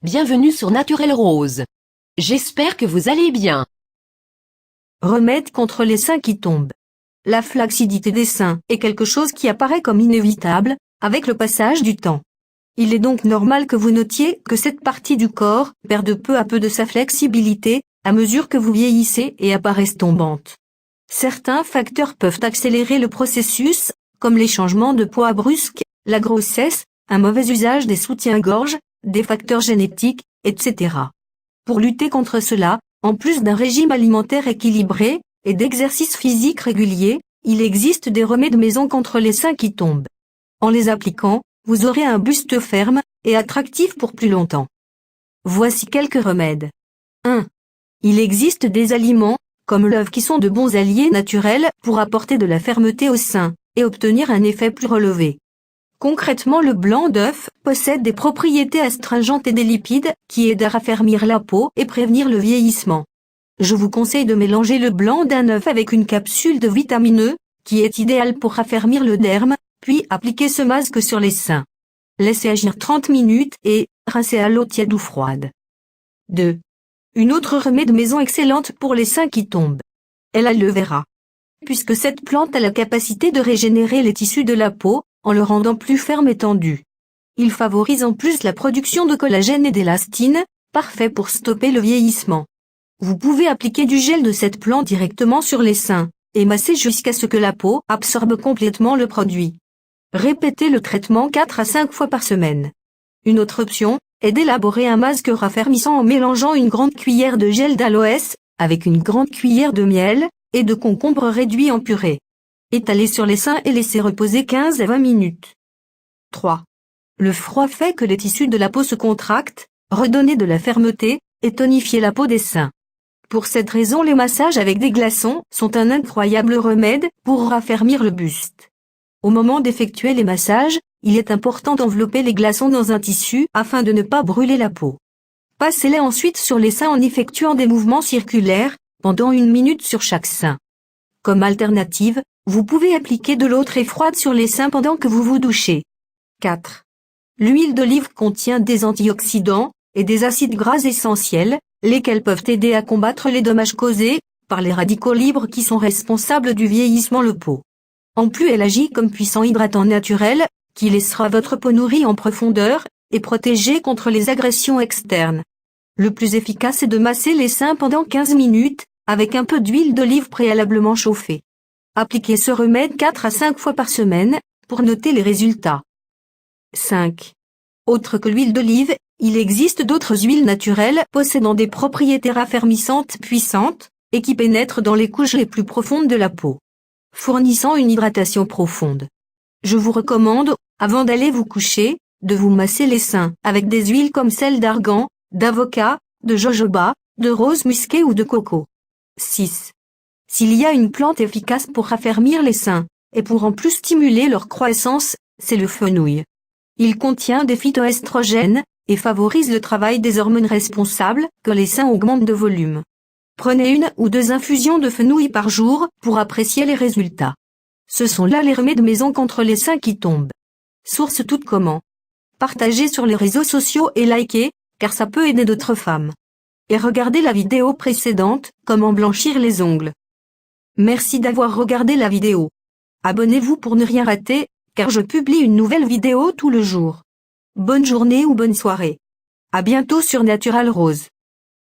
Bienvenue sur Naturel Rose. J'espère que vous allez bien. Remède contre les seins qui tombent. La flacidité des seins est quelque chose qui apparaît comme inévitable, avec le passage du temps. Il est donc normal que vous notiez que cette partie du corps perde peu à peu de sa flexibilité, à mesure que vous vieillissez et apparaissent tombantes. Certains facteurs peuvent accélérer le processus, comme les changements de poids brusques, la grossesse, un mauvais usage des soutiens-gorge, des facteurs génétiques, etc. Pour lutter contre cela, en plus d'un régime alimentaire équilibré et d'exercices physiques réguliers, il existe des remèdes maison contre les seins qui tombent. En les appliquant, vous aurez un buste ferme et attractif pour plus longtemps. Voici quelques remèdes. 1. Il existe des aliments, comme l'œuf qui sont de bons alliés naturels pour apporter de la fermeté aux seins et obtenir un effet plus relevé. Concrètement, le blanc d'œuf possède des propriétés astringentes et des lipides qui aident à raffermir la peau et prévenir le vieillissement. Je vous conseille de mélanger le blanc d'un œuf avec une capsule de vitamine E, qui est idéale pour raffermir le derme, puis appliquer ce masque sur les seins. Laissez agir 30 minutes et rincez à l'eau tiède ou froide. 2. Une autre remède maison excellente pour les seins qui tombent est l'aloe vera. Puisque cette plante a la capacité de régénérer les tissus de la peau, en le rendant plus ferme et tendu. Il favorise en plus la production de collagène et d'élastine, parfait pour stopper le vieillissement. Vous pouvez appliquer du gel de cette plante directement sur les seins, et masser jusqu'à ce que la peau absorbe complètement le produit. Répétez le traitement 4 à 5 fois par semaine. Une autre option est d'élaborer un masque raffermissant en mélangeant une grande cuillère de gel d'aloès, avec une grande cuillère de miel, et de concombre réduit en purée. Étalez sur les seins et laissez reposer 15 à 20 minutes. 3. Le froid fait que les tissus de la peau se contractent, redonner de la fermeté et tonifier la peau des seins. Pour cette raison, les massages avec des glaçons sont un incroyable remède pour raffermir le buste. Au moment d'effectuer les massages, il est important d'envelopper les glaçons dans un tissu afin de ne pas brûler la peau. Passez-les ensuite sur les seins en effectuant des mouvements circulaires pendant 1 minute sur chaque sein. Comme alternative, vous pouvez appliquer de l'eau très froide sur les seins pendant que vous vous douchez. 4. L'huile d'olive contient des antioxydants et des acides gras essentiels, lesquels peuvent aider à combattre les dommages causés par les radicaux libres qui sont responsables du vieillissement de la peau. En plus, elle agit comme puissant hydratant naturel, qui laissera votre peau nourrie en profondeur et protégée contre les agressions externes. Le plus efficace est de masser les seins pendant 15 minutes, avec un peu d'huile d'olive préalablement chauffée. Appliquez ce remède 4 à 5 fois par semaine, pour noter les résultats. 5. Autre que l'huile d'olive, il existe d'autres huiles naturelles possédant des propriétés raffermissantes puissantes, et qui pénètrent dans les couches les plus profondes de la peau, fournissant une hydratation profonde. Je vous recommande, avant d'aller vous coucher, de vous masser les seins avec des huiles comme celle d'argan, d'avocat, de jojoba, de rose musquée ou de coco. 6. S'il y a une plante efficace pour raffermir les seins, et pour en plus stimuler leur croissance, c'est le fenouil. Il contient des phytoestrogènes, et favorise le travail des hormones responsables que les seins augmentent de volume. Prenez 1 ou 2 infusions de fenouil par jour pour apprécier les résultats. Ce sont là les remèdes maison contre les seins qui tombent. Source toute comment. Partagez sur les réseaux sociaux et likez, car ça peut aider d'autres femmes. Et regardez la vidéo précédente, comment blanchir les ongles. Merci d'avoir regardé la vidéo. Abonnez-vous pour ne rien rater, car je publie une nouvelle vidéo tout le jour. Bonne journée ou bonne soirée. À bientôt sur Natural Rose.